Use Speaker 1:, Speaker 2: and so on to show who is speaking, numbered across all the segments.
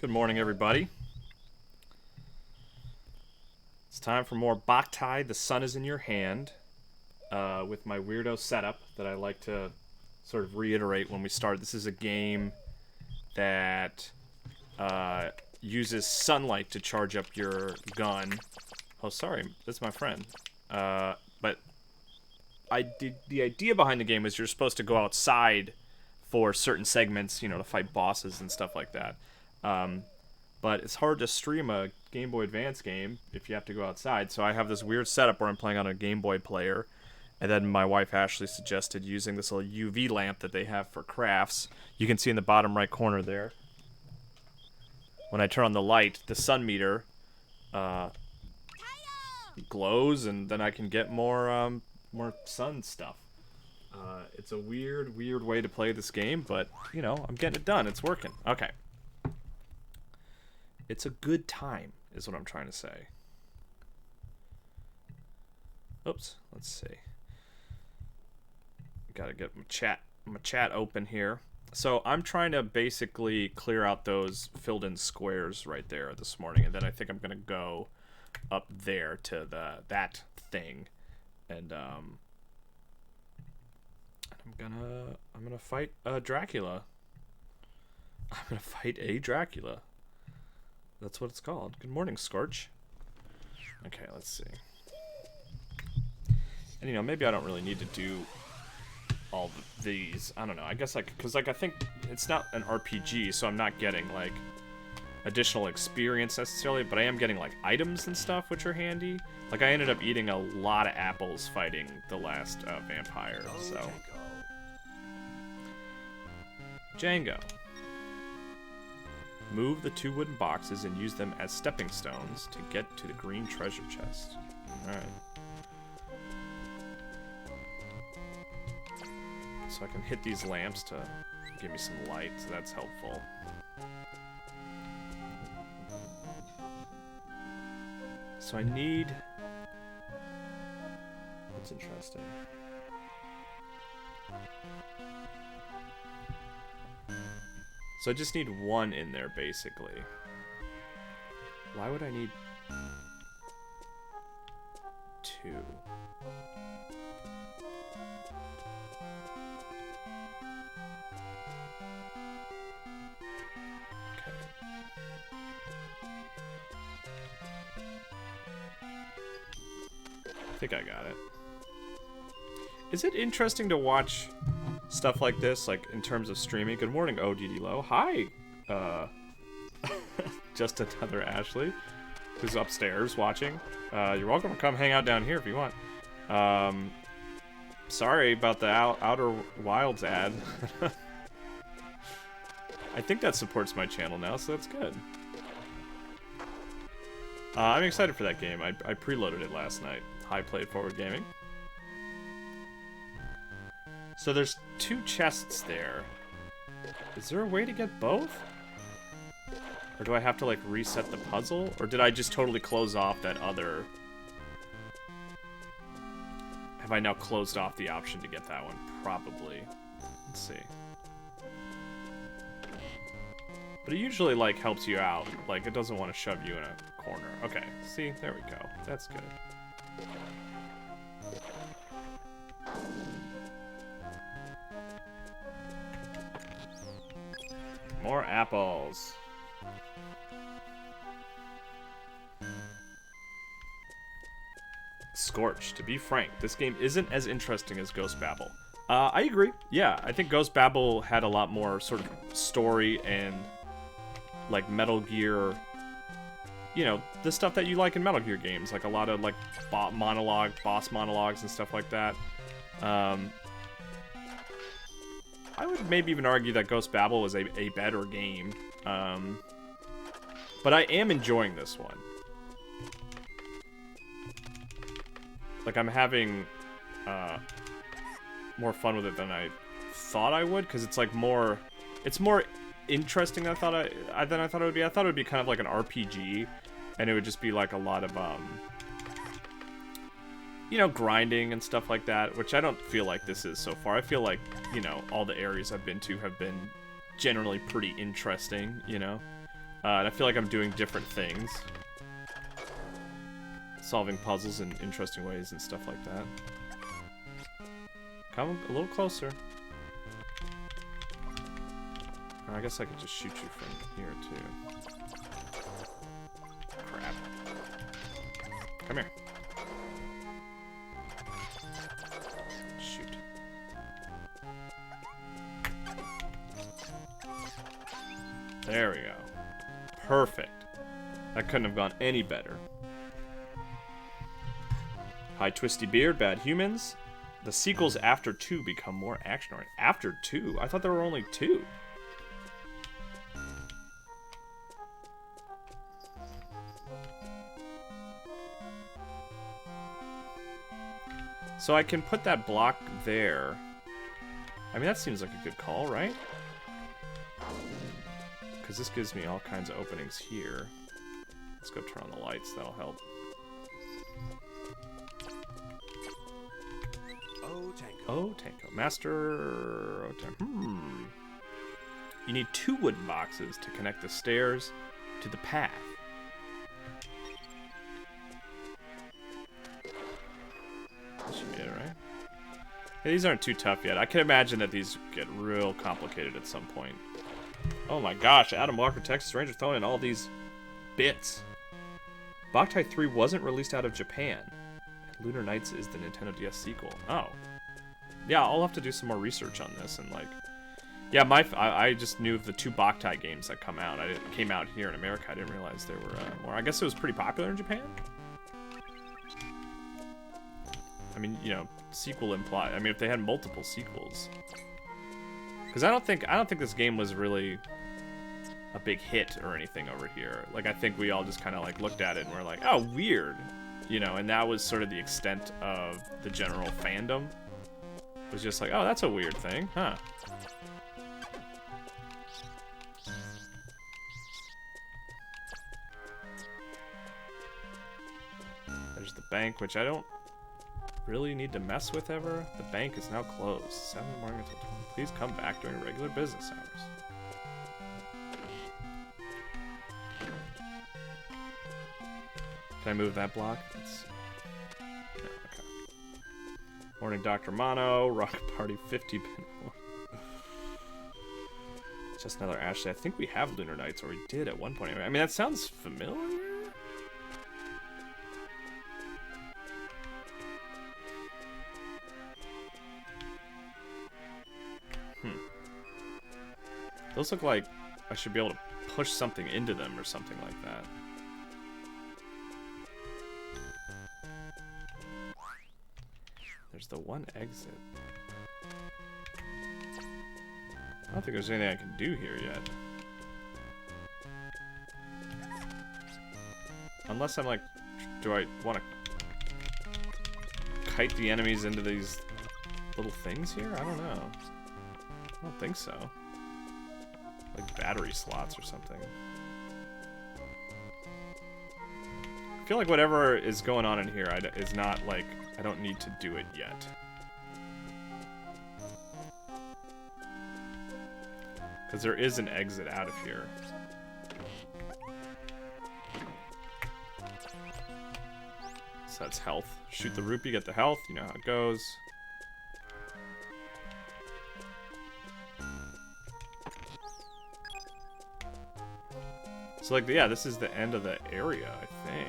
Speaker 1: Good morning, everybody. It's time for more Boktai, The Sun is in Your Hand, with my weirdo setup that I like to sort of reiterate when we start. This is a game that uses sunlight to charge up your gun. Oh, sorry, that's my friend. But the idea behind the game is you're supposed to go outside for certain segments, to fight bosses and stuff like that. But it's hard to stream a Game Boy Advance game if you have to go outside. So I have this weird setup where I'm playing on a Game Boy player. And then my wife Ashley suggested using this little UV lamp that they have for crafts. You can see in the bottom right corner there. When I turn on the light, the sun meter glows, and then I can get more sun stuff. It's a weird way to play this game, but, I'm getting it done. It's working. Okay. It's a good time, is what I'm trying to say. Oops, let's see. Gotta get my chat open here. So I'm trying to basically clear out those filled in squares right there this morning, and then I think I'm gonna go up there to that thing, and I'm gonna fight Dracula. I'm gonna fight a Dracula. That's what it's called. Good morning, Scorch. Okay, let's see. And maybe I don't really need to do all these. I don't know. I guess because I think it's not an RPG, so I'm not getting additional experience necessarily, but I am getting items and stuff, which are handy. I ended up eating a lot of apples fighting the last vampire. So Django. Move the 2 wooden boxes and use them as stepping stones to get to the green treasure chest. Alright. So I can hit these lamps to give me some light, so that's helpful. So I need... What's interesting? So I just need 1 in there, basically. Why would I need 2? Okay. I think I got it. Is it interesting to watch stuff like this, in terms of streaming? Good morning, ODD Low. Hi! Just another Ashley, who's upstairs watching. You're welcome to come hang out down here if you want. Sorry about the Outer Wilds ad. I think that supports my channel now, so that's good. I'm excited for that game. I preloaded it last night. Hi, Played Forward Gaming. So there's 2 chests there. Is there a way to get both? Or do I have to, reset the puzzle? Or did I just totally close off that other... Have I now closed off the option to get that one? Probably. Let's see. But it usually, helps you out. It doesn't want to shove you in a corner. Okay, see? There we go. That's good. More apples. Scorch. To be frank, this game isn't as interesting as Ghost Babel. I agree. Yeah, I think Ghost Babel had a lot more sort of story and, Metal Gear... the stuff that you like in Metal Gear games. A lot of, boss monologues and stuff like that. I would maybe even argue that Ghost Babel was a better game. But I am enjoying this one. I'm having more fun with it than I thought I would, because it's more interesting than I thought it would be. I thought it would be kind of like an RPG, and it would just be a lot of grinding and stuff like that, which I don't feel like this is so far. I feel like, all the areas I've been to have been generally pretty interesting, And I feel like I'm doing different things. Solving puzzles in interesting ways and stuff like that. Come a little closer. Or I guess I could just shoot you from here, too. Crap. Come here. Shoot. There we go. Perfect. That couldn't have gone any better. High twisty beard, bad humans. The sequels after 2 become more action-oriented. After 2? I thought there were only 2. So I can put that block there. I mean, that seems like a good call, right? Because this gives me all kinds of openings here. Let's go turn on the lights. That'll help. Oh, Tango. Master... You need 2 wooden boxes to connect the stairs to the path. That should be it, right? Hey, these aren't too tough yet. I can imagine that these get real complicated at some point. Oh my gosh, Adam Walker, Texas Ranger, throwing in all these bits. Boktai 3 wasn't released out of Japan. Lunar Nights is the Nintendo DS sequel. Oh. Yeah, I'll have to do some more research on this and like... Yeah, I just knew of the 2 Boktai games that came out here in America. I didn't realize there were more. I guess it was pretty popular in Japan? I mean, you know, sequel implied. I mean, if they had multiple sequels. Because I don't think this game was really a big hit or anything over here. Like, I think we all just kind of like looked at it and we're like, oh, weird. You know, and that was sort of the extent of the general fandom. It was just like, oh, that's a weird thing, huh? There's the bank, which I don't really need to mess with ever. The bank is now closed. 7 in the morning until 20. Please come back during regular business hours. Can I move that block? Let's see. No, okay. Morning, Dr. Mono. Rock Party 50 pin. Just another Ashley. I think we have Lunar Nights, or we did at one point. I mean, that sounds familiar. Those look like I should be able to push something into them or something like that. There's the one exit. I don't think there's anything I can do here yet. Unless I'm like, do I want to kite the enemies into these little things here? I don't know. I don't think so. Like battery slots or something. I feel like whatever is going on in here is not like, I don't need to do it yet. Because there is an exit out of here. So that's health. Shoot the rupee, get the health. You know how it goes. So like, yeah, this is the end of the area, I think.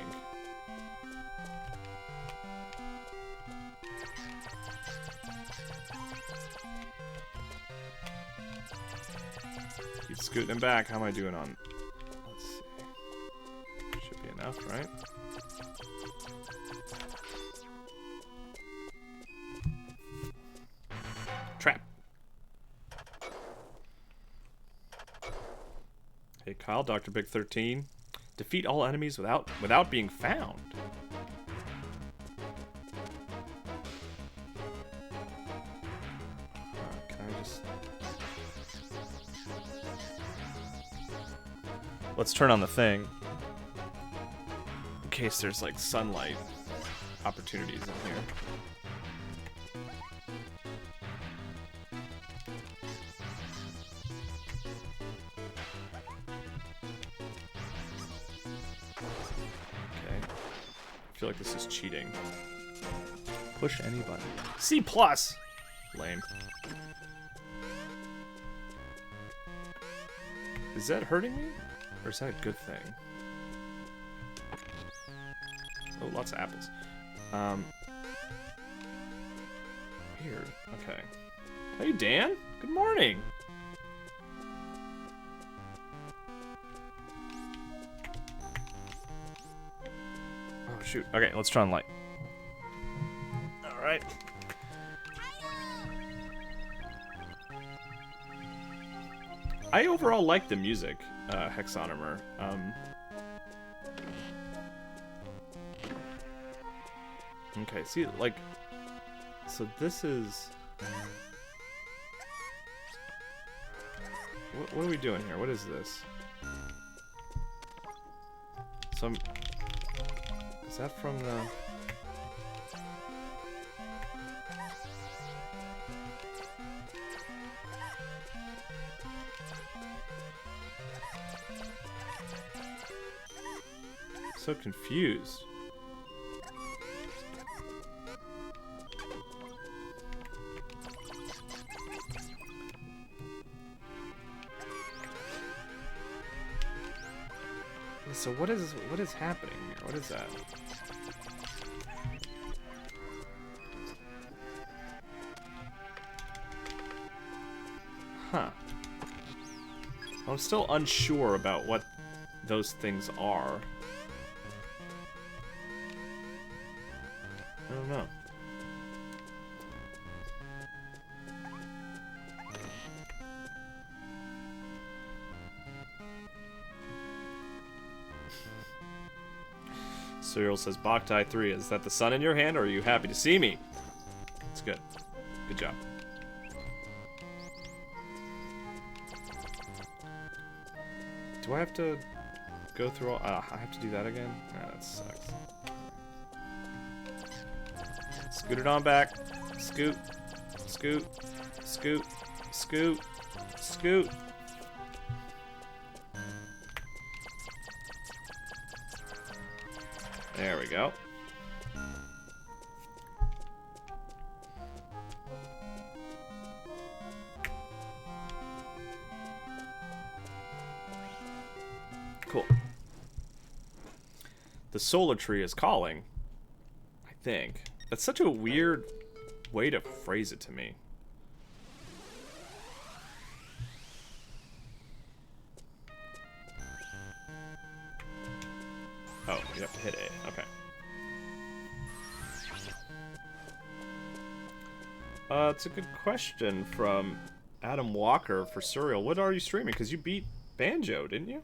Speaker 1: Keep scooting him back. How am I doing on? Let's see. Should be enough, right? Trap. Hey Kyle, Dr. Big 13. Defeat all enemies without being found. Can I just... Let's turn on the thing. In case there's like sunlight opportunities in here. feel like this is cheating. Push any button. C plus. Lame. Is that hurting me, or is that a good thing? Oh, lots of apples. Weird. Okay. Hey, Dan. Good morning. Oh, shoot. Okay, let's try and light. All right. I overall like the music, Hexonomer. Okay, see, like, so this is... What are we doing here? What is this? Some... Is that from the... So confused. So what is happening here? What is that? Huh. I'm still unsure about what those things are. I don't know. Cyril says, Boktai 3, is that the sun in your hand, or are you happy to see me? It's good. Good job. Do I have to go through all... I have to do that again? Nah, that sucks. Scoot it on back. Scoot. Scoot. Scoot. Scoot. Scoot. There we go. Cool. The solar tree is calling, I think. That's such a weird way to phrase it to me. Oh, you have to hit A. Okay. It's a good question from Adam Walker for Surreal. What are you streaming? Because you beat Banjo, didn't you?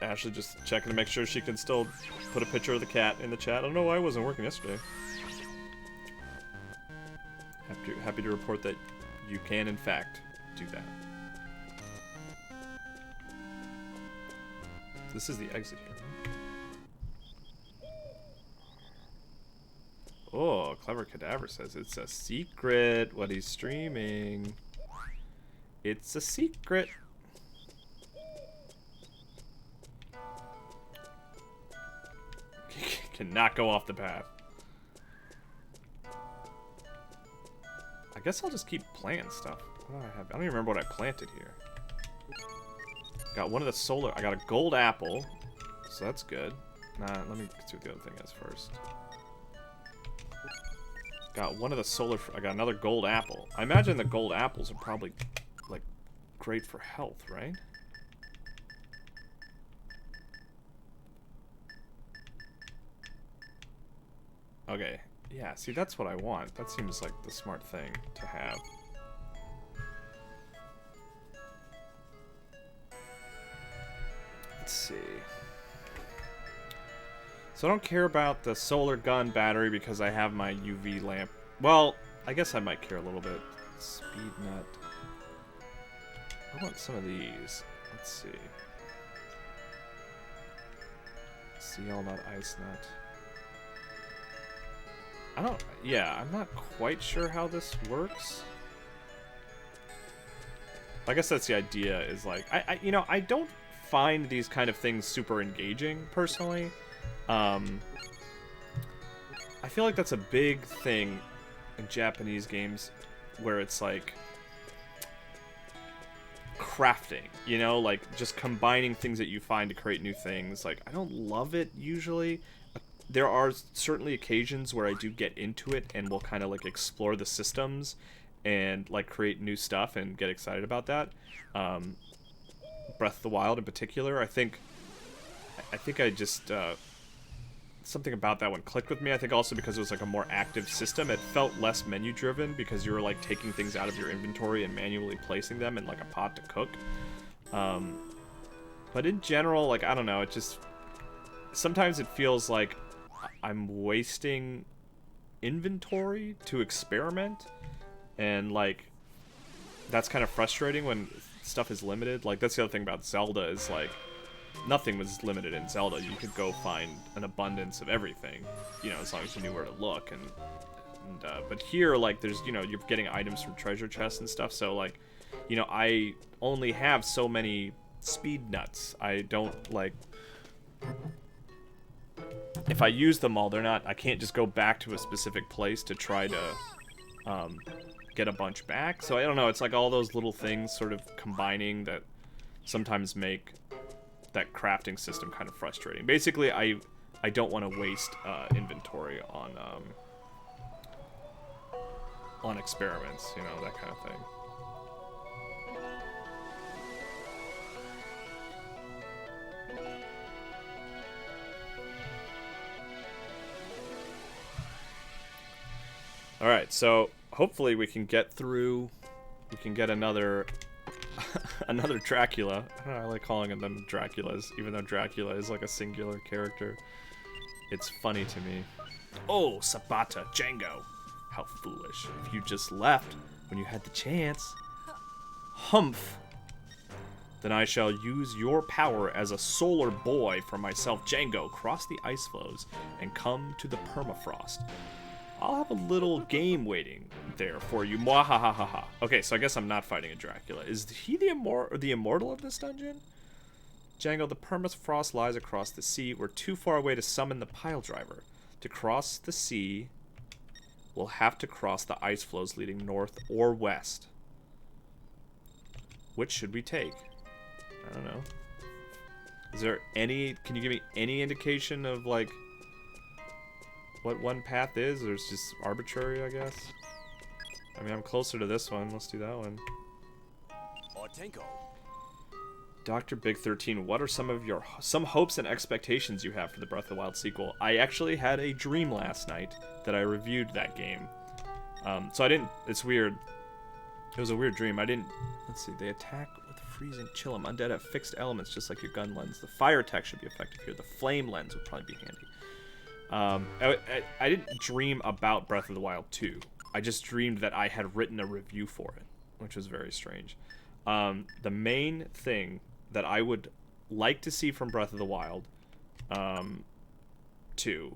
Speaker 1: Ashley just checking to make sure she can still put a picture of the cat in the chat. I don't know why it wasn't working yesterday. Happy to report that you can, in fact, do that. This is the exit here. Oh, Clever Cadaver says it's a secret what he's streaming. It's a secret. Cannot go off the path. I guess I'll just keep planting stuff. What do I have? I don't even remember what I planted here. Got one of the solar... I got a gold apple. So that's good. Nah, let me see what the other thing is first. Got one of the solar... I got another gold apple. I imagine the gold apples are probably, like, great for health, right? Okay. Yeah, see, that's what I want. That seems like the smart thing to have. Let's see. So I don't care about the solar gun battery because I have my UV lamp. Well, I guess I might care a little bit. Speed nut. I want some of these. Let's see. Seal nut, ice nut. I don't... Yeah, I'm not quite sure how this works. I guess that's the idea, is like... you know, I don't find these kind of things super engaging, personally. I feel like that's a big thing in Japanese games, where it's like crafting, you know, like just combining things that you find to create new things. Like, I don't love it usually. There are certainly occasions where I do get into it and will kind of like explore the systems and like create new stuff and get excited about that. Breath of the Wild in particular, I think I just something about that one clicked with me. I think also because it was like a more active system. It felt less menu driven because you were like taking things out of your inventory and manually placing them in like a pot to cook. But in general, like, I don't know, it just sometimes it feels like I'm wasting inventory to experiment, and like that's kind of frustrating when stuff is limited. Like, that's the other thing about Zelda is like nothing was limited in Zelda. You could go find an abundance of everything, you know, as long as you knew where to look. And but here, like, there's, you know, you're getting items from treasure chests and stuff. So like, you know, I only have so many speed nuts. I don't like, if I use them all, they're not, I can't just go back to a specific place to try to get a bunch back. So I don't know, it's like all those little things sort of combining that sometimes make that crafting system kind of frustrating. Basically, I don't want to waste inventory on experiments, you know, that kind of thing. All right, so hopefully we can get through. We can get another another Dracula. I don't know, I like calling them Draculas, even though Dracula is like a singular character. It's funny to me. Oh, Sabata, Django. How foolish. If you just left when you had the chance. Humph. Then I shall use your power as a solar boy for myself, Django. Cross the ice floes and come to the permafrost. I'll have a little game waiting there for you. Mwahahaha. Okay, so I guess I'm not fighting a Dracula. Is he the immortal of this dungeon? Django, the permafrost lies across the sea. We're too far away to summon the pile driver. To cross the sea, we'll have to cross the ice floes leading north or west. Which should we take? I don't know. Is there any... Can you give me any indication of, like, what one path is? Or it's just arbitrary, I guess? I mean, I'm closer to this one. Let's do that one. Dr. Big 13, what are some hopes and expectations you have for the Breath of the Wild sequel? I actually had a dream last night that I reviewed that game. So I didn't... It's weird. It was a weird dream. I didn't... Let's see. They attack with freezing chill. Undead have fixed elements, just like your gun lens. The fire attack should be effective here. The flame lens would probably be handy. I didn't dream about Breath of the Wild 2. I just dreamed that I had written a review for it, which was very strange. The main thing that I would like to see from Breath of the Wild 2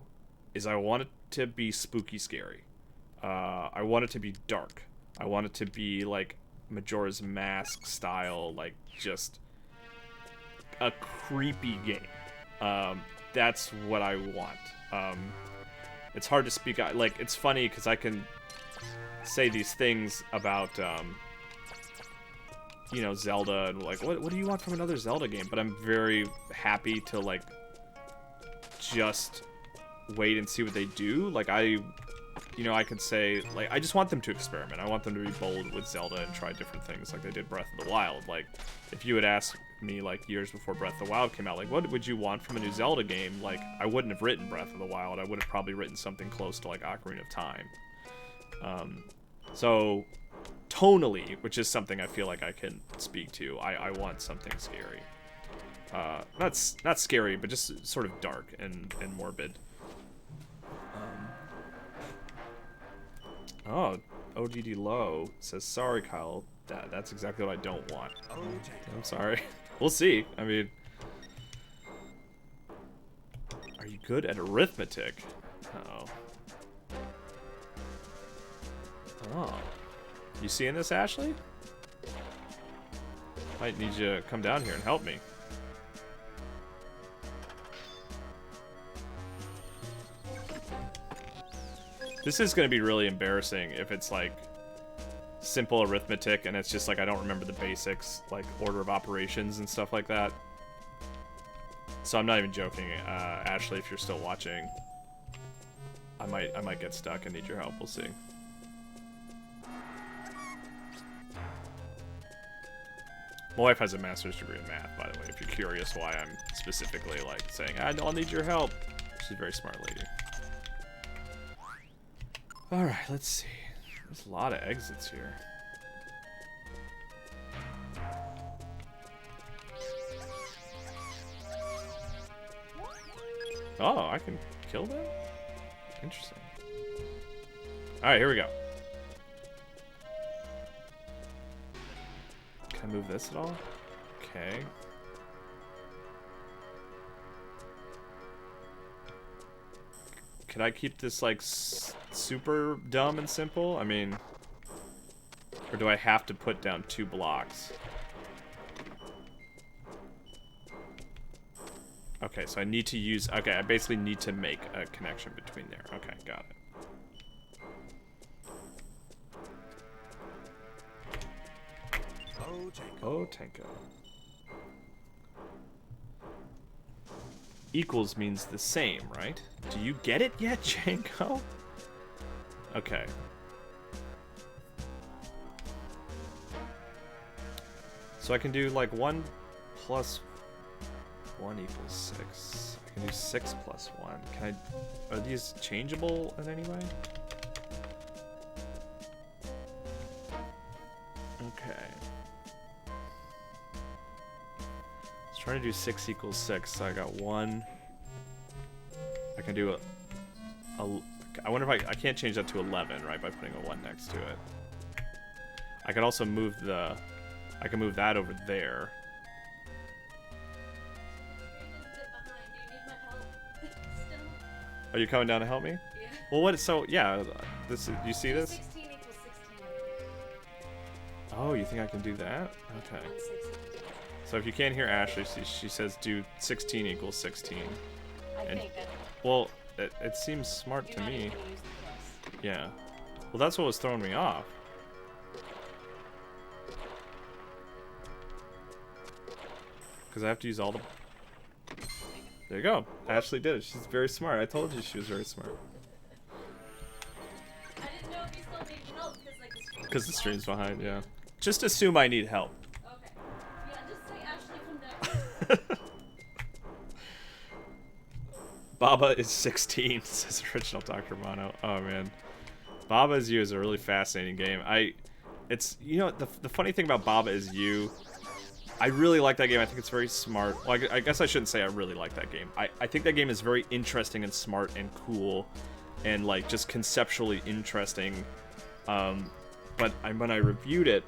Speaker 1: is I want it to be spooky scary. I want it to be dark. I want it to be like Majora's Mask style, like just a creepy game. That's what I want. It's hard to speak. Like, it's funny because I can say these things about, you know, Zelda, and like, what do you want from another Zelda game? But I'm very happy to, like, just wait and see what they do. Like, you know, I could say, like, I just want them to experiment. I want them to be bold with Zelda and try different things like they did Breath of the Wild. Like, if you had asked me, like, years before Breath of the Wild came out, like, what would you want from a new Zelda game? Like, I wouldn't have written Breath of the Wild. I would have probably written something close to, like, Ocarina of Time. So, tonally, which is something I feel like I can speak to, I want something scary. Not scary, but just sort of dark and morbid. Oh, ODD Low says, sorry, Kyle. That's exactly what I don't want. I'm sorry. We'll see. I mean, are you good at arithmetic? Uh-oh. Oh. You seeing this, Ashley? Might need you to come down here and help me. This is going to be really embarrassing if it's like simple arithmetic and it's just like I don't remember the basics, like order of operations and stuff like that. So I'm not even joking, Ashley, if you're still watching. I might get stuck and need your help. We'll see. My wife has a master's degree in math, by the way, if you're curious why I'm specifically like saying, I'll need your help. She's a very smart lady. Alright, let's see. There's a lot of exits here. Oh, I can kill them? Interesting. Alright, here we go. Can I move this at all? Okay. Can I keep this, like, super dumb and simple? I mean... Or do I have to put down 2 blocks? Okay, so I need to use... Okay, I basically need to make a connection between there. Okay, got it. Oh, Tanko. Equals means the same, right? Do you get it yet, Janko? Okay. So I can do like 1 plus 1 equals 6. I can do 6 plus 1. Can I... Are these changeable in any way? Okay. Trying to do 6 equals 6, so I got 1. I can do I wonder if I can't change that to 11, right, by putting a 1 next to it. I could also move I can move that over there. Are you coming down to help me? Yeah. Well, what, so, yeah, this, you see this?
Speaker 2: 16 equals 16.
Speaker 1: Oh, you think I can do that? Okay. So if you can't hear Ashley, she says do 16 equals 16.
Speaker 2: I think that...
Speaker 1: Well, it seems smart to me. Yeah. Well, that's what was throwing me off. Because I have to use all the... There you go. Ashley did it. She's very smart. I told you she was very smart.
Speaker 2: I didn't know if you still need help
Speaker 1: because the stream's behind, yeah. Just assume I need help. Baba is 16, says original Dr. Mono. Oh man, Baba is You is a really fascinating game. It's you know the funny thing about Baba is You, I really like that game. I think it's very smart. Well, I guess I shouldn't say I really like that game. I think that game is very interesting and smart and cool, and like just conceptually interesting. But when I reviewed it,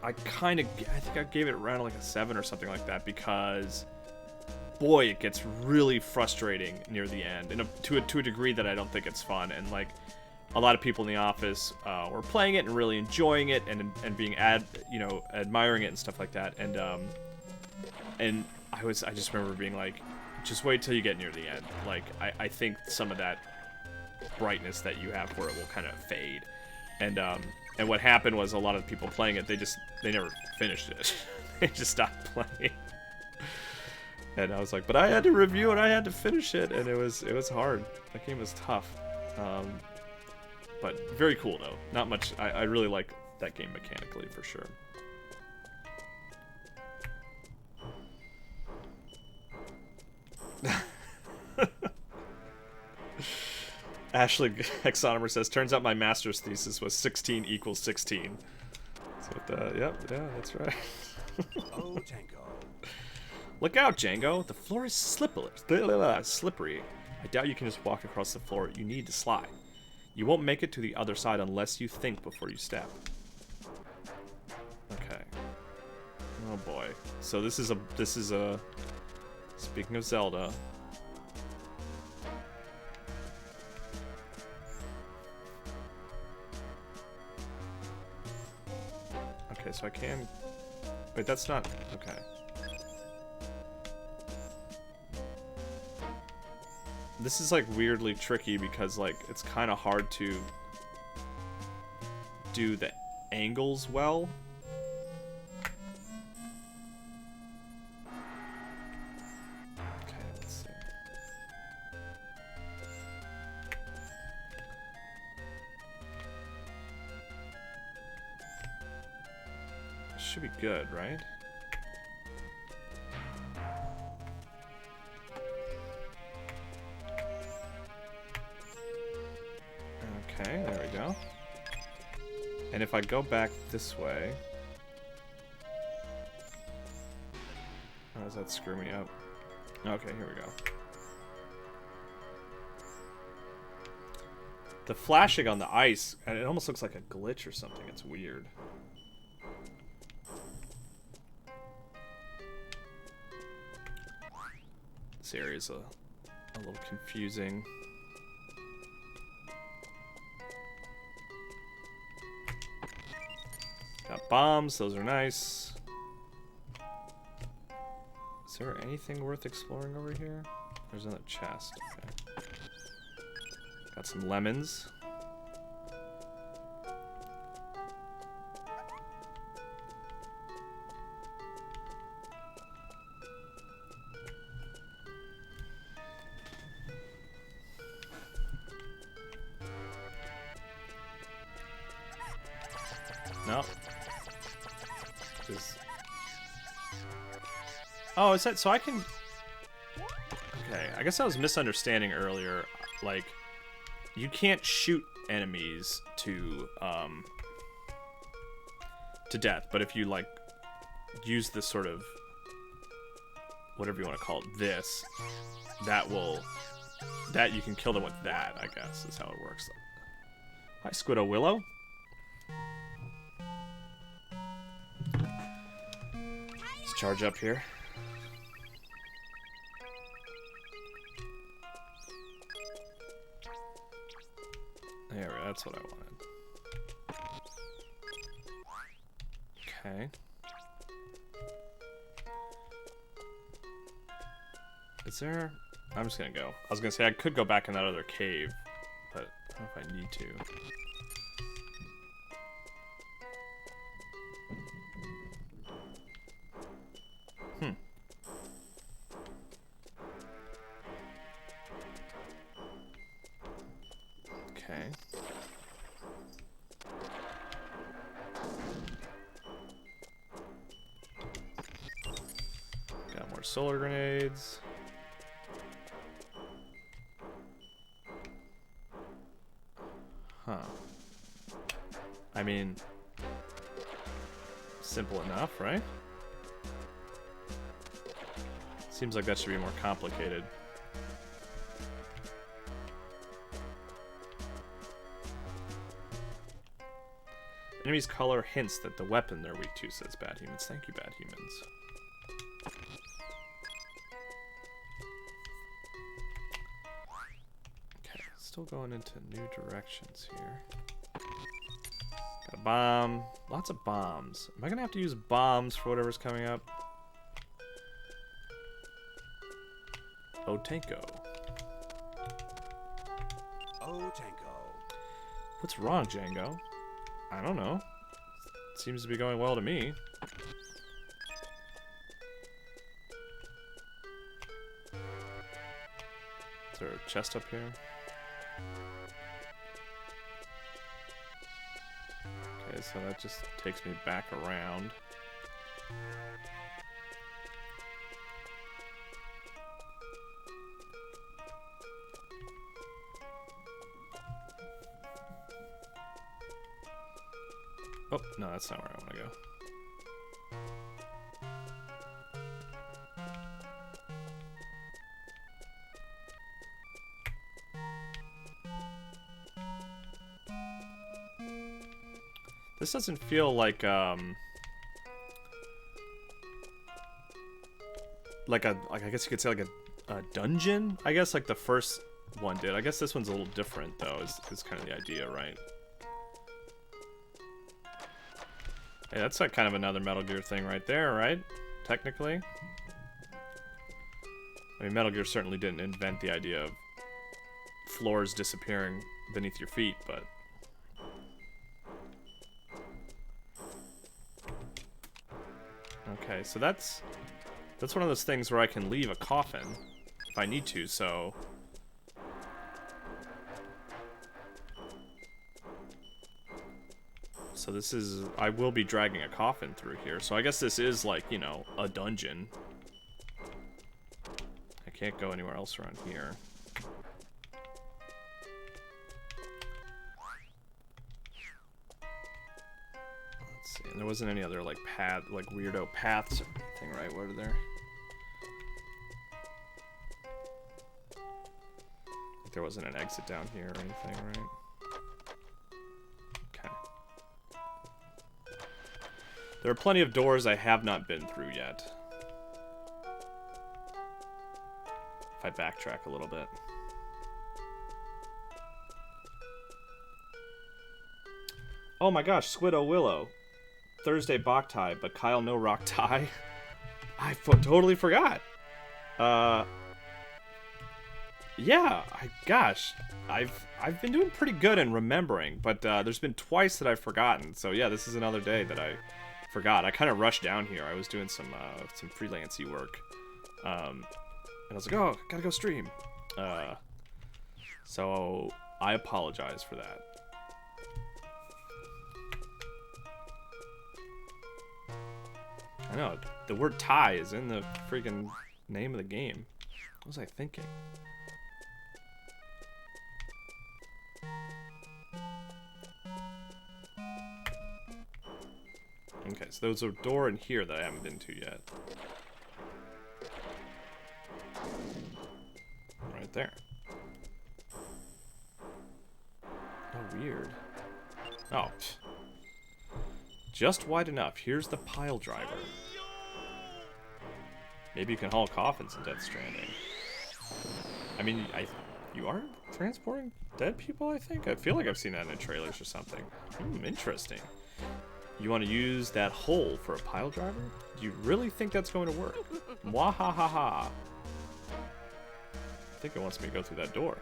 Speaker 1: I think I gave it around like a 7 or something like that because. Boy, it gets really frustrating near the end, and to a degree that I don't think it's fun. And like, a lot of people in the office were playing it and really enjoying it, and being admiring it and stuff like that. And I just remember being like, just wait till you get near the end. Like, I think some of that brightness that you have for it will kind of fade. And what happened was a lot of the people playing it, they never finished it. They just stopped playing. And I was like, but I had to review it, I had to finish it, and it was hard. That game was tough. But very cool though. Not much. I really like that game mechanically for sure. Ashley Hexonomer says, turns out my master's thesis was 16 equals 16. So yeah, that's right.
Speaker 3: Oh, Janko.
Speaker 1: Look out, Django. The floor is slippery. I doubt you can just walk across the floor. You need to slide. You won't make it to the other side unless you think before you step. Okay. Oh boy. So this is a speaking of Zelda. Okay, so I can... Wait, that's not... Okay. This is like weirdly tricky because like it's kind of hard to do the angles well. Okay, let's see. Should be good, right? Okay, there we go. And if I go back this way... Oh, does that screw me up? Okay, here we go. The flashing on the ice, it almost looks like a glitch or something. It's weird. This area's a little confusing. Got bombs, those are nice. Is there anything worth exploring over here? There's another chest, okay. Got some lemons. No. Oh, is that so I can... Okay, I guess I was misunderstanding earlier. Like, you can't shoot enemies to death, but if you, like, use this sort of... whatever you want to call it, this, that will... that you can kill them with that, I guess, is how it works. Hi, Squiddo Willow. Let's charge up here. There we go, that's what I wanted. Okay. Is there... I'm just gonna go. I was gonna say I could go back in that other cave, but I don't know if I need to. Okay. Got more solar grenades. Huh. I mean, simple enough, right? Seems like that should be more complicated. Enemy's color hints that the weapon they're weak to, says Bad Humans. Thank you, Bad Humans. Okay, still going into new directions here. Got a bomb. Lots of bombs. Am I gonna have to use bombs for whatever's coming up? Otanko.
Speaker 3: Otanko.
Speaker 1: What's wrong, Django? I don't know. Seems to be going well to me. Is there a chest up here? Okay, so that just takes me back around. Oh, no, that's not where I want to go. This doesn't feel like I guess you could say like a dungeon. I guess like the first one did. I guess this one's a little different though. Is kind of the idea, right? Hey, that's like kind of another Metal Gear thing right there, right? Technically. I mean, Metal Gear certainly didn't invent the idea of floors disappearing beneath your feet, but... Okay, so that's one of those things where I can leave a coffin if I need to, so... So this is... I will be dragging a coffin through here, so I guess this is like, you know, a dungeon. I can't go anywhere else around here. Let's see, and there wasn't any other, like, weirdo paths or anything, right? What are there? Like there wasn't an exit down here or anything, right? Okay. There are plenty of doors I have not been through yet. If I backtrack a little bit. Oh my gosh, Squiddo Willow. Thursday Boktai, but Kyle no rock tie. I totally forgot. Yeah, gosh, I've been doing pretty good in remembering, but there's been twice that I've forgotten. So yeah, this is another day that I forgot. I kind of rushed down here. I was doing some freelance-y work, and I was like, oh, gotta go stream. So I apologize for that. I know, the word tie is in the freaking name of the game. What was I thinking? Okay, so there's a door in here that I haven't been to yet. Right there. Oh, weird. Oh. Just wide enough. Here's the pile driver. Maybe you can haul coffins in Death Stranding. I mean, you are transporting dead people, I think? I feel like I've seen that in the trailers or something. Interesting. You want to use that hole for a pile driver? Do you really think that's going to work? Mwahahaha. I think it wants me to go through that door.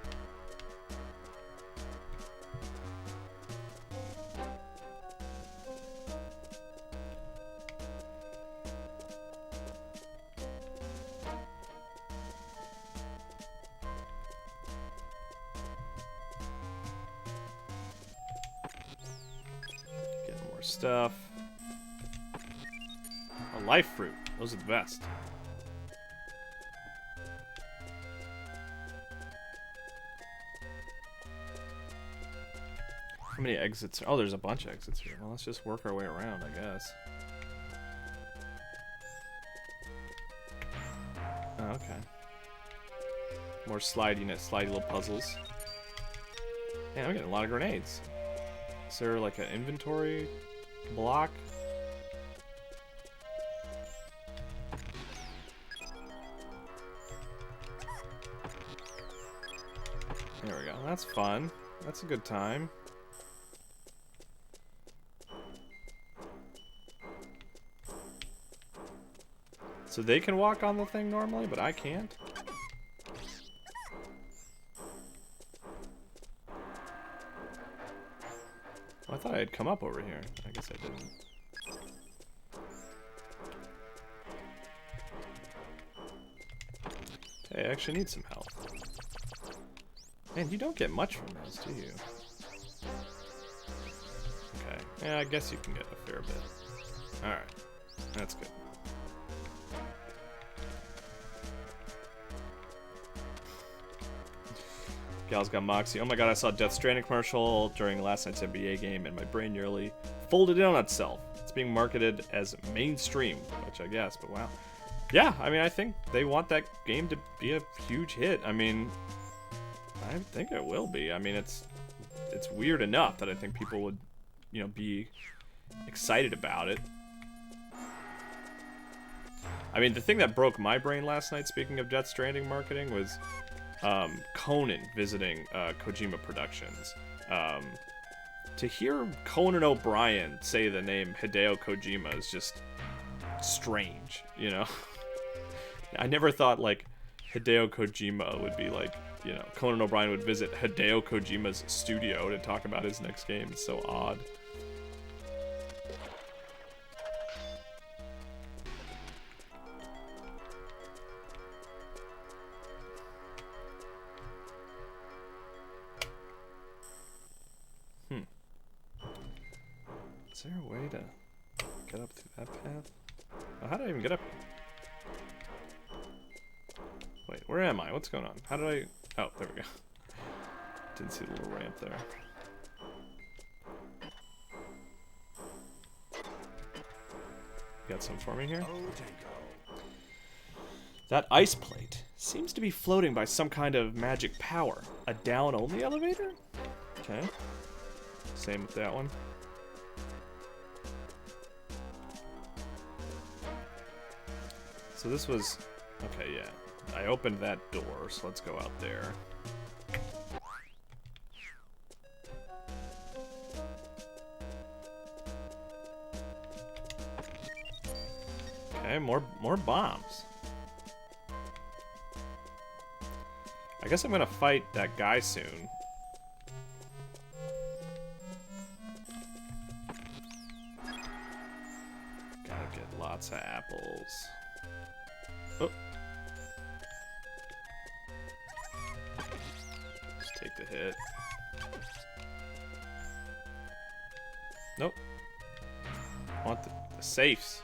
Speaker 1: Stuff. A life fruit. Those are the best. How many exits? Oh, there's a bunch of exits here. Well, let's just work our way around, I guess. Oh, okay. More slidey little puzzles. Yeah, I'm getting a lot of grenades. Is there like an inventory block? There we go. That's fun. That's a good time. So they can walk on the thing normally, but I can't? Well, I thought I had come up over here. I guess I didn't. Hey, I actually need some health. Man, you don't get much from those, do you? Okay. Yeah, I guess you can get a fair bit. Alright. That's good. Gal's got Moxie. Oh my god, I saw Death Stranding commercial during last night's NBA game and my brain nearly folded in on itself. It's being marketed as mainstream, which I guess, but wow. Yeah, I mean, I think they want that game to be a huge hit. I mean, I think it will be. I mean, it's weird enough that I think people would, you know, be excited about it. I mean, the thing that broke my brain last night, speaking of Death Stranding marketing, was Conan visiting Kojima Productions. To hear Conan O'Brien say the name Hideo Kojima is just strange, you know? I never thought, like, Hideo Kojima would be, like, you know, Conan O'Brien would visit Hideo Kojima's studio to talk about his next game. It's so odd. Is there a way to get up through that path? Oh, how did I even get up here? Wait, where am I? What's going on? How did I... Oh, there we go. Didn't see the little ramp there. You got some for me here?
Speaker 3: Oh, Tango.
Speaker 1: That ice plate seems to be floating by some kind of magic power. A down-only elevator? Okay. Same with that one. So this was... Okay, yeah. I opened that door, so let's go out there. Okay, more bombs. I guess I'm gonna fight that guy soon. Gotta get lots of apples. Oh. Just take the hit. Nope. I want the safes.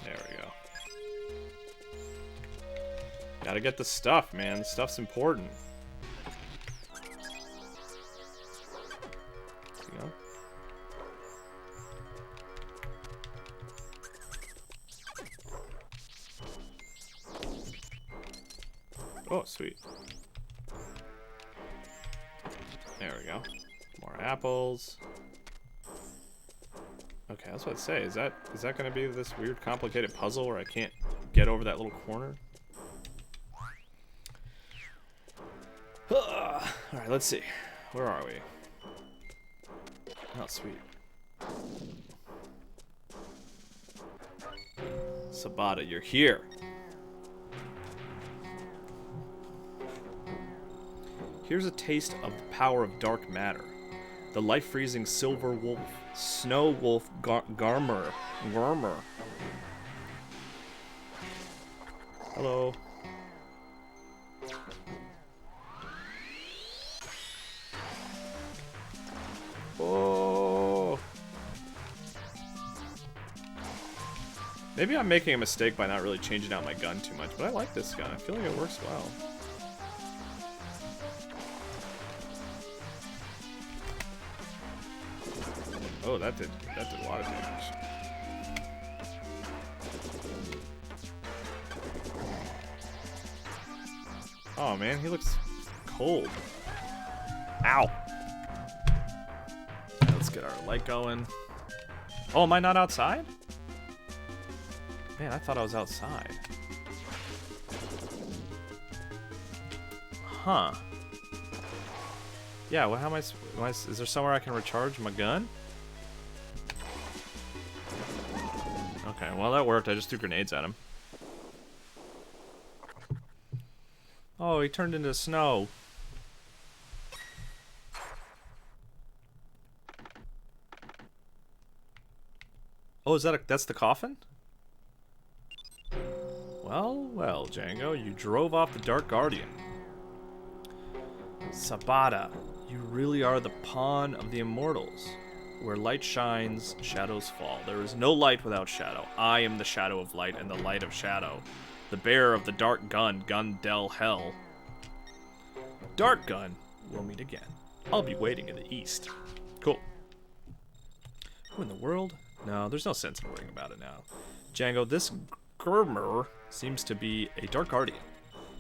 Speaker 1: There we go. Gotta get the stuff, man. The stuff's important. You know? Oh, sweet. There we go. More apples. Okay, I was about to say, is that gonna be this weird complicated puzzle where I can't get over that little corner? Alright, let's see. Where are we? Oh, sweet. Sabata, you're here. Here's a taste of the power of dark matter. The life-freezing silver wolf, snow wolf Garmer. Hello. Oh. Maybe I'm making a mistake by not really changing out my gun too much, but I like this gun. I feel like it works well. Oh, that did a lot of damage. Oh man, he looks cold. Ow. Let's get our light going. Oh, am I not outside? Man, I thought I was outside. Huh. Yeah, well, how am I is there somewhere I can recharge my gun? Okay, well that worked. I just threw grenades at him. Oh, he turned into snow. Oh, that's the coffin? Well, well, Django, you drove off the Dark Guardian. Sabata, you really are the pawn of the immortals. Where light shines, shadows fall. There is no light without shadow. I am the shadow of light and the light of shadow. The bearer of the dark gun, Gun Del Hell. Dark gun, we'll meet again. I'll be waiting in the east. Cool. Who in the world? No, there's no sense in worrying about it now. Django, this Gurmer seems to be a Dark Guardian.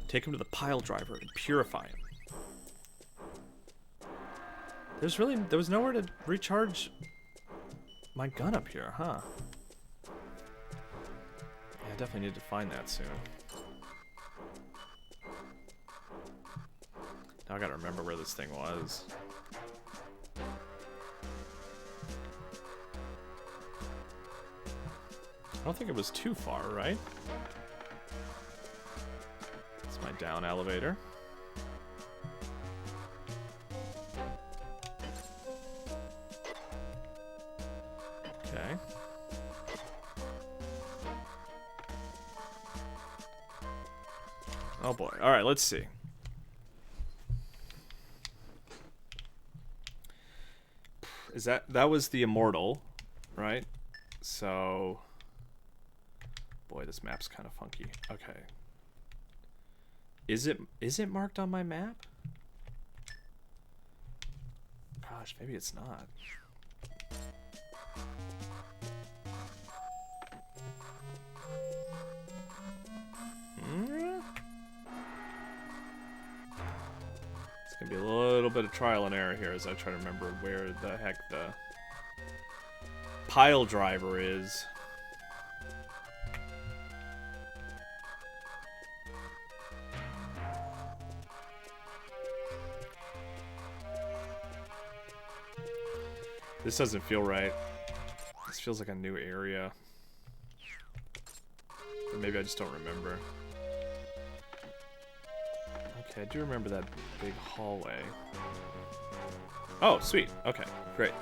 Speaker 1: Take him to the pile driver and purify him. There was nowhere to recharge my gun up here, huh? Yeah, I definitely need to find that soon. Now I gotta remember where this thing was. don't think it was too far, right? It's my down elevator. Okay. Oh boy. All right, let's see. Is that was the immortal, right? So boy, this map's kind of funky. Okay. Is it marked on my map? Gosh, maybe it's not. It's gonna be a little bit of trial and error here as I try to remember where the heck the pile driver is. This doesn't feel right. This feels like a new area. Or maybe I just don't remember. Okay, I do remember that big hallway. Oh, sweet. Okay, great.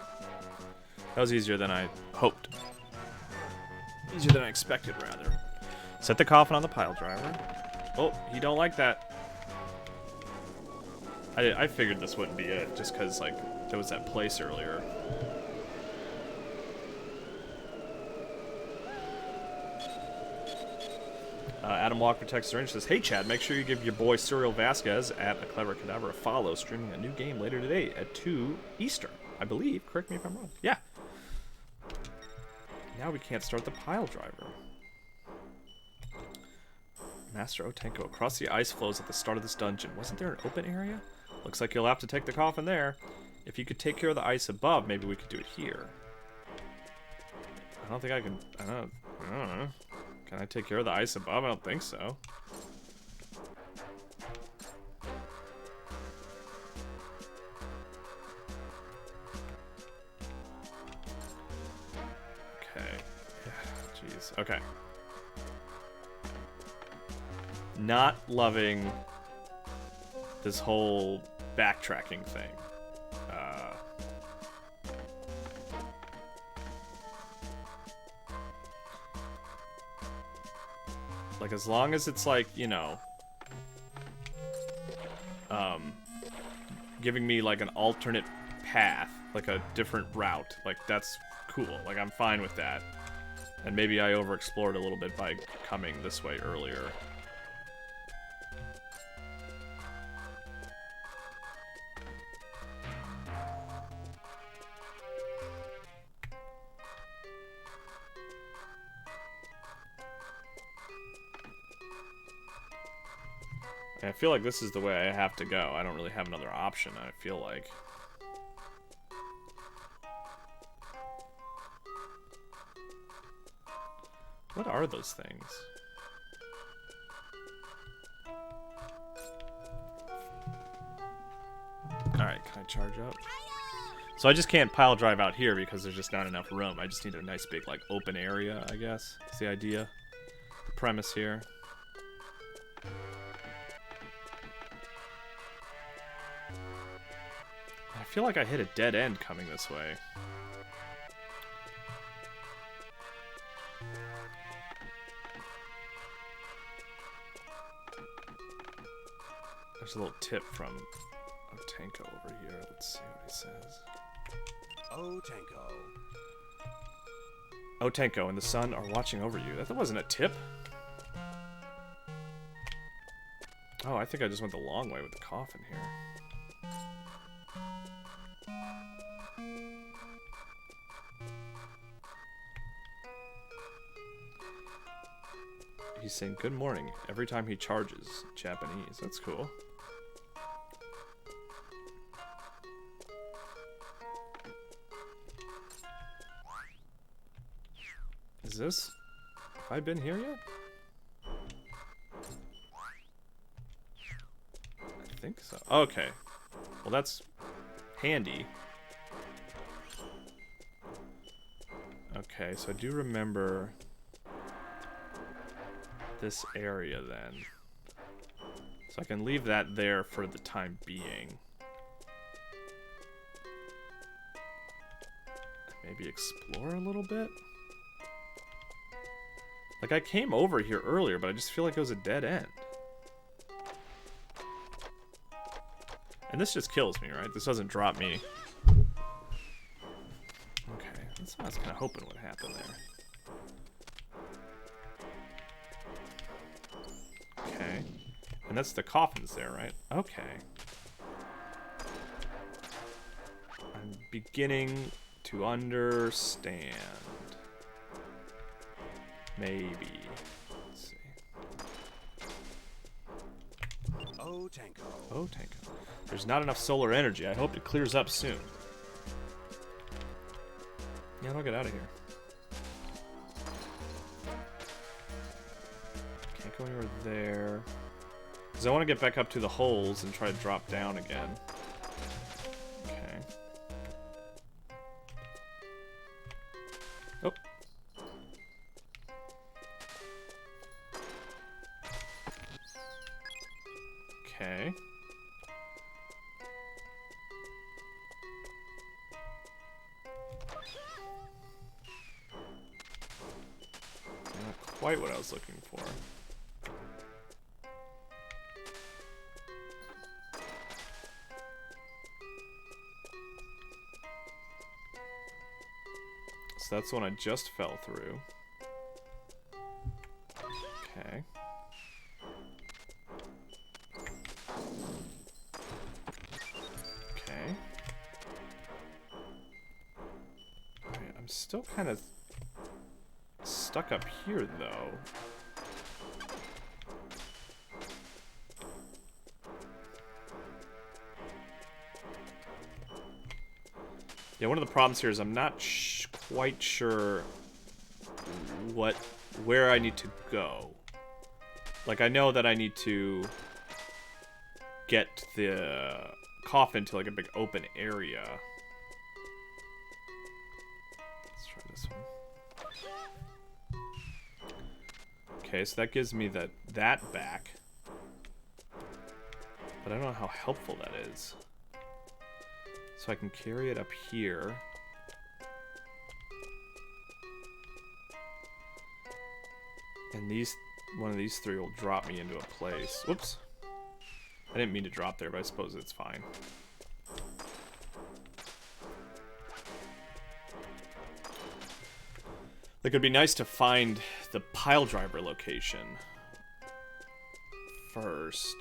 Speaker 1: That was easier than I hoped. Easier than I expected, rather. Set the coffin on the pile driver. Oh, he don't like that. I figured this wouldn't be it, just because, like, there was that place earlier. Adam Walker texts and says, "Hey Chad, make sure you give your boy Cyril Vasquez at A Clever Cadaver a follow, streaming a new game later today at 2 Eastern, I believe. Correct me if I'm wrong." Yeah. Now we can't start the pile driver. Master Otenko, across the ice flows at the start of this dungeon. Wasn't there an open area? Looks like you'll have to take the coffin there. If you could take care of the ice above, maybe we could do it here. I don't think I can. I don't know. Can I take care of the ice above? I don't think so. Okay. Jeez. Okay. Not loving this whole backtracking thing. Like, as long as it's, like, you know, giving me, like, an alternate path, like a different route, like, that's cool. Like, I'm fine with that. And maybe I overexplored a little bit by coming this way earlier. I feel like this is the way I have to go. I don't really have another option, I feel like. What are those things? Alright, can I charge up? So I just can't pile drive out here because there's just not enough room. I just need a nice big, like, open area, I guess. That's the idea. The premise here. I feel like I hit a dead end coming this way. There's a little tip from Otenko over here. Let's see what he says.
Speaker 3: Otenko.
Speaker 1: Otenko and the sun are watching over you. That wasn't a tip. Oh, I think I just went the long way with the coffin here. He's saying good morning every time he charges. Japanese. That's cool. Is this? Have I been here yet? I think so. Okay. Well, that's handy. Okay, so I do remember this area then. So I can leave that there for the time being. Maybe explore a little bit? Like, I came over here earlier, but I just feel like it was a dead end. And this just kills me, right? This doesn't drop me. Okay, that's what I was kind of hoping would happen there. Okay. And that's the coffins there, right? Okay. I'm beginning to understand. Maybe. Let's see.
Speaker 3: Oh, Tanko.
Speaker 1: Oh, Tanko. There's not enough solar energy. I hope it clears up soon. Yeah, I'll get out of here. Can't go anywhere there. Because I want to get back up to the holes and try to drop down again. Okay. Oh. Okay. Not quite what I was looking for. So that's the one I just fell through. Okay. Okay. Alright, I'm still kind of stuck up here, though. Yeah, one of the problems here is I'm not quite sure where I need to go. Like, I know that I need to get the coffin to like a big open area. Let's try this one. Okay, so that gives me that back. But I don't know how helpful that is. So I can carry it up here. And one of these three will drop me into a place. Whoops. I didn't mean to drop there, but I suppose it's fine. Like, it'd be nice to find the pile driver location first.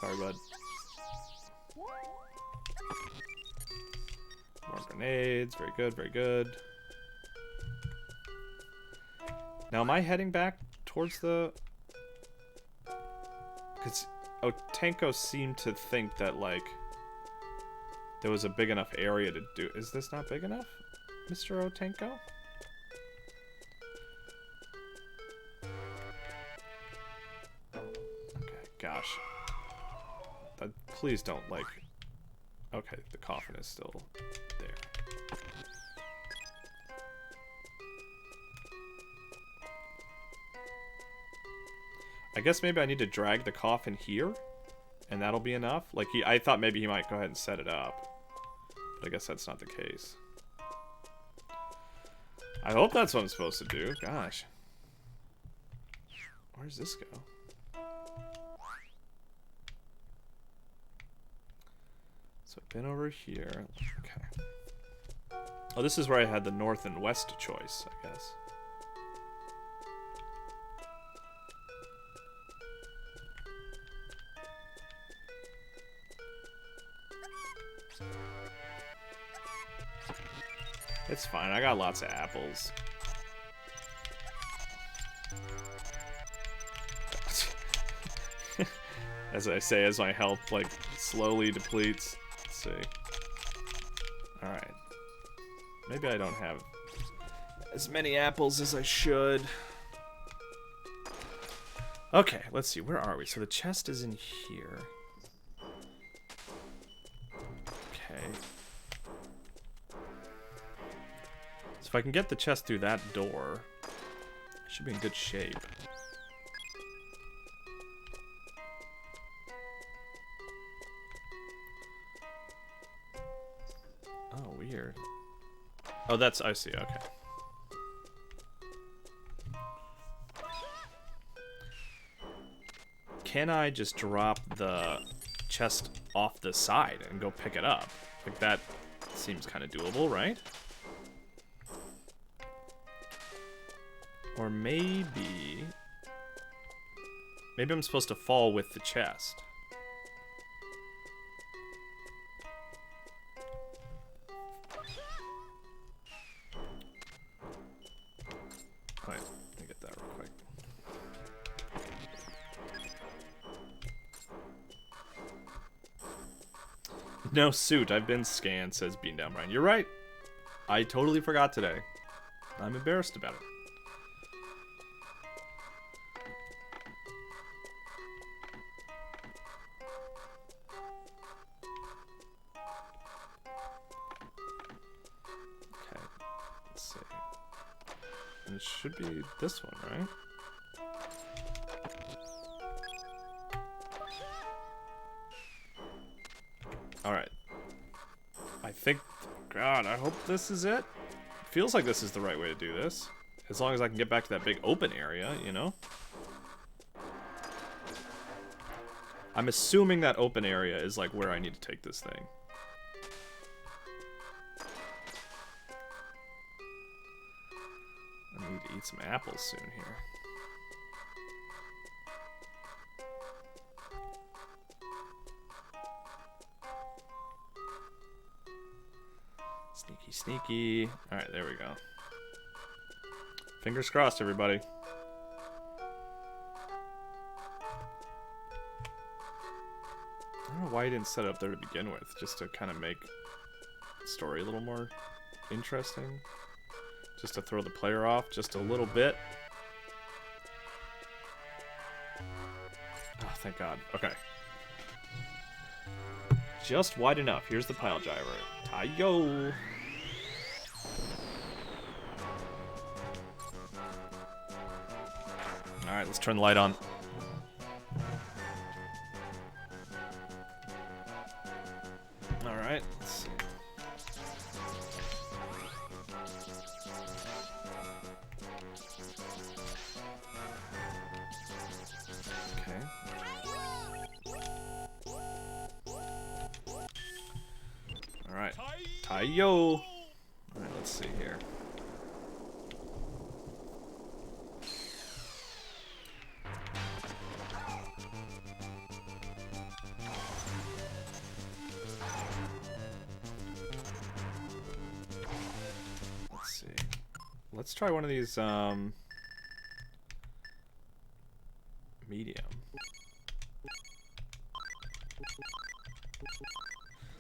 Speaker 1: Sorry, bud. More grenades. Very good, very good. Now, am I heading back towards the... Because Otenko seemed to think that, like, there was a big enough area to do... Is this not big enough, Mr. Otenko? Okay, gosh. Please don't, like... Okay, the coffin is still there. I guess maybe I need to drag the coffin here, and that'll be enough. Like, I thought maybe he might go ahead and set it up, but I guess that's not the case. I hope that's what I'm supposed to do. Gosh. Where does this go? So I've been over here. Okay. Oh, this is where I had the north and west choice, I guess. It's fine, I got lots of apples. As I say, as my health, like, slowly depletes. Let's see. Alright. Maybe I don't have as many apples as I should. Okay, let's see, where are we? So the chest is in here. Okay. if I can get the chest through that door, I should be in good shape. Oh, weird. Oh, that's... I see, okay. Can I just drop the chest off the side and go pick it up? Like, that seems kind of doable, right? Or maybe... Maybe I'm supposed to fall with the chest. Wait, let me get that real quick. No suit, I've been scanned, says Bean Down Brian. You're right. I totally forgot today. I'm embarrassed about it. Okay, let's see. And it should be this one, right? Alright. I think... God, I hope this is it. Feels like this is the right way to do this. As long as I can get back to that big open area, you know? I'm assuming that open area is like where I need to take this thing. I need to eat some apples soon here. Sneaky, sneaky. Alright, there we go. Fingers crossed, everybody. I don't know why you didn't set it up there to begin with, just to kind of make the story a little more interesting. Just to throw the player off just a little bit. Oh, thank God. Okay. Just wide enough. Here's the pile driver. Tie-yo! Alright, let's turn the light on. Alright, let's see. Alright. Tie-yo! Alright, let's see here. Let's see. Let's try one of these, medium.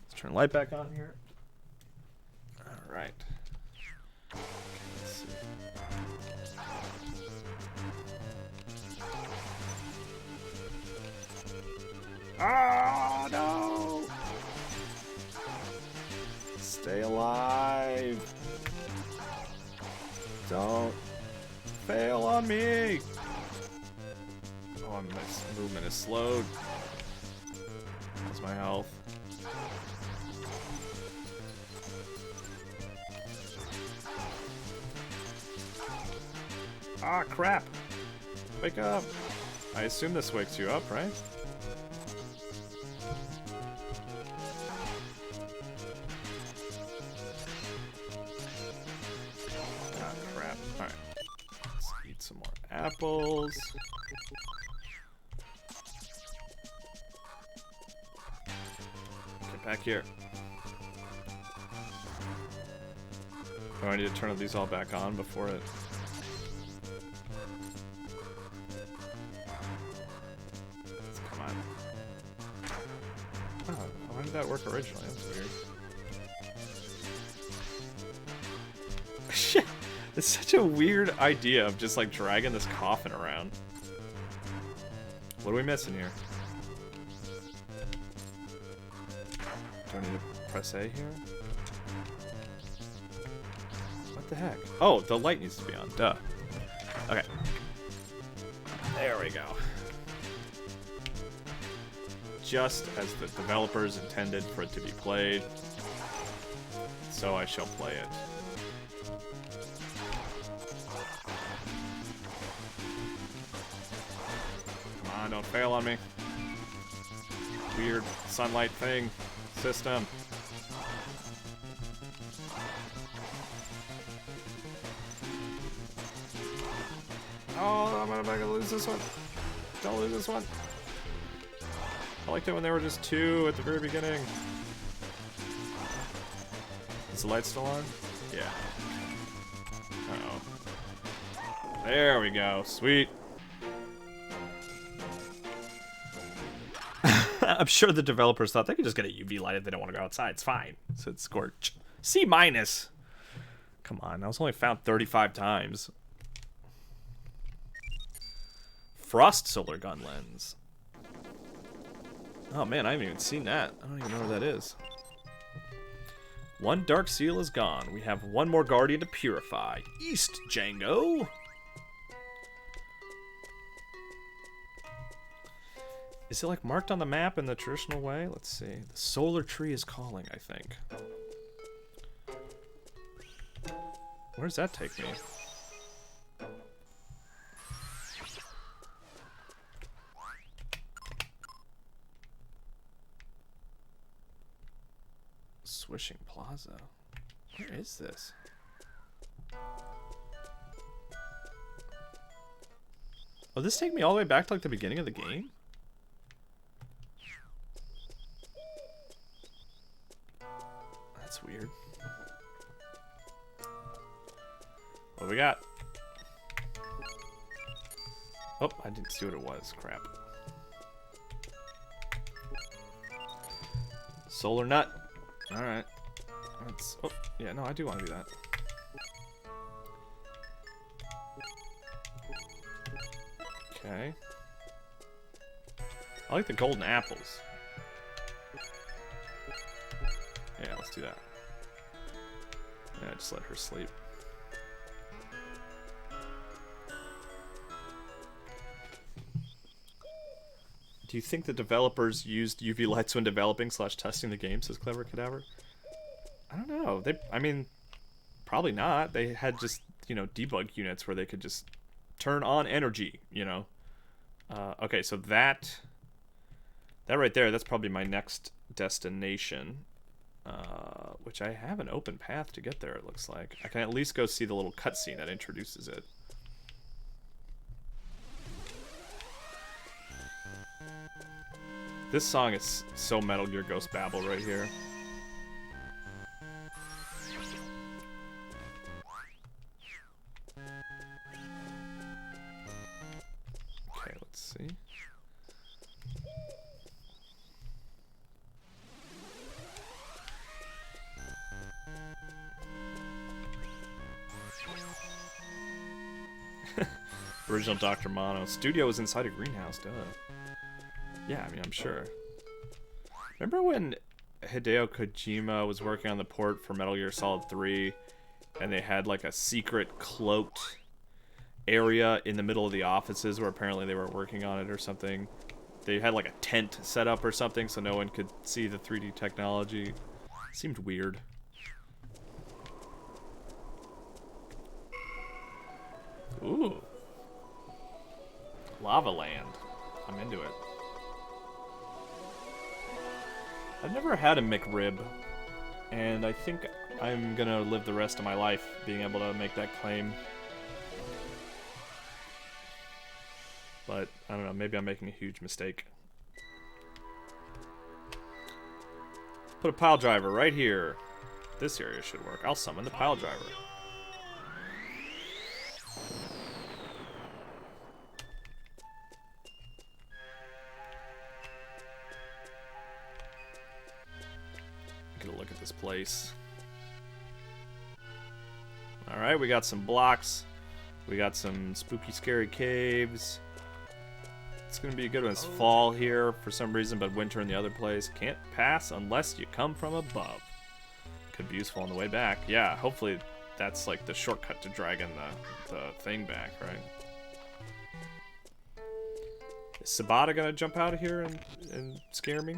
Speaker 1: Let's turn the light back on here. Alright. Let's see. Oh, no! Stay alive. Don't fail on me. Oh, my movement is slowed. How's my health? Ah, crap! Wake up! I assume this wakes you up, right? Ah, crap. Alright. Let's eat some more apples. Get back here. Oh, I need to turn these all back on before it... Why did that work originally? That's weird. Shit! It's such a weird idea of just like dragging this coffin around. What are we missing here? Do I need to press A here? What the heck? Oh, the light needs to be on. Duh. Okay. There we go. Just as the developers intended for it to be played, so I shall play it. Come on, don't fail on me. Weird sunlight thing. System. Oh, I'm gonna lose this one. Don't lose this one. I liked it when there were just two at the very beginning. Is the light still on? Yeah. Uh-oh. There we go. Sweet. I'm sure the developers thought they could just get a UV light if they don't want to go outside. It's fine. So it's Scorch. C-. Come on, I was only found 35 times. Frost solar gun lens. Oh man, I haven't even seen that. I don't even know where that is. One dark seal is gone. We have one more guardian to purify. East, Django. Is it like marked on the map in the traditional way? Let's see. The solar tree is calling, I think. Where does that take me? Swishing Plaza. Where is this? Oh, this take me all the way back to like the beginning of the game? That's weird. What we got? Oh, I didn't see what it was. Crap. Solar nut. Alright. Let's... Oh, yeah, no, I do want to do that. Okay. I like the golden apples. Yeah, let's do that. Yeah, just let her sleep. Do you think the developers used UV lights when developing / testing the game, says Clever Cadaver? I don't know. I mean, probably not. They had just, you know, debug units where they could just turn on energy, you know. Okay, so that right there, that's probably my next destination, which I have an open path to get there, it looks like. I can at least go see the little cutscene that introduces it. This song is so Metal Gear Ghost Babel right here. Okay, let's see. Original Dr. Mono. Studio was inside a greenhouse, duh. Yeah, I mean, I'm sure. Remember when Hideo Kojima was working on the port for Metal Gear Solid 3 and they had like a secret cloaked area in the middle of the offices where apparently they were working on it or something? They had like a tent set up or something so no one could see the 3D technology. Seemed weird. Ooh. Lava Land. I'm into it. I've never had a McRib, and I think I'm gonna live the rest of my life being able to make that claim. But, I don't know, maybe I'm making a huge mistake. Put a pile driver right here. This area should work. I'll summon the pile driver. Look at this place. Alright, we got some blocks. We got some spooky, scary caves. It's gonna be a good one. It's fall here for some reason, but winter in the other place. Can't pass unless you come from above. Could be useful on the way back. Yeah, hopefully that's like the shortcut to dragging the thing back, right? Is Sabata gonna jump out of here and scare me?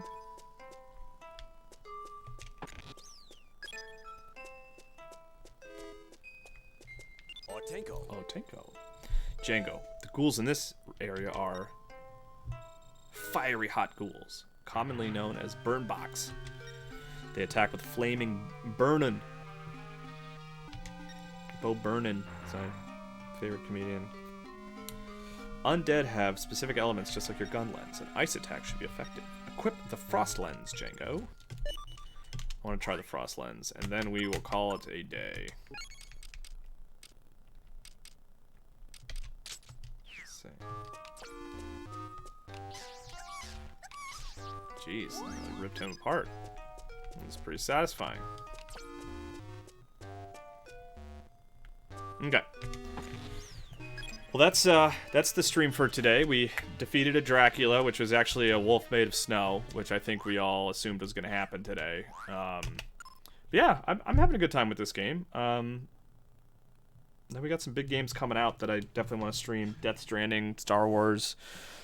Speaker 3: Or Tenko.
Speaker 1: Oh, Tenko. Django. The ghouls in this area are fiery hot ghouls, commonly known as burn box. They attack with flaming burnin'. Bo Burnham is my favorite comedian. Undead have specific elements just like your gun lens. An ice attack should be effective. Equip the frost lens, Django. I want to try the frost lens, and then we will call it a day. Let's see. Jeez, I really ripped him apart. It's pretty satisfying. Okay. Well, that's the stream for today. We defeated a Dracula, which was actually a wolf made of snow, which I think we all assumed was going to happen today. But yeah, I'm having a good time with this game. Then we got some big games coming out that I definitely want to stream. Death Stranding, Star Wars,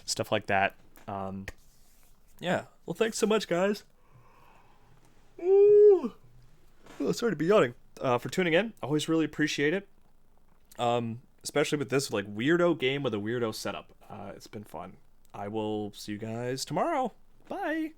Speaker 1: stuff like that. Yeah. Well, thanks so much, guys. Ooh. Oh, sorry to be yawning. For tuning in. Always really appreciate it. Especially with this like weirdo game with a weirdo setup. It's been fun. I will see you guys tomorrow. Bye.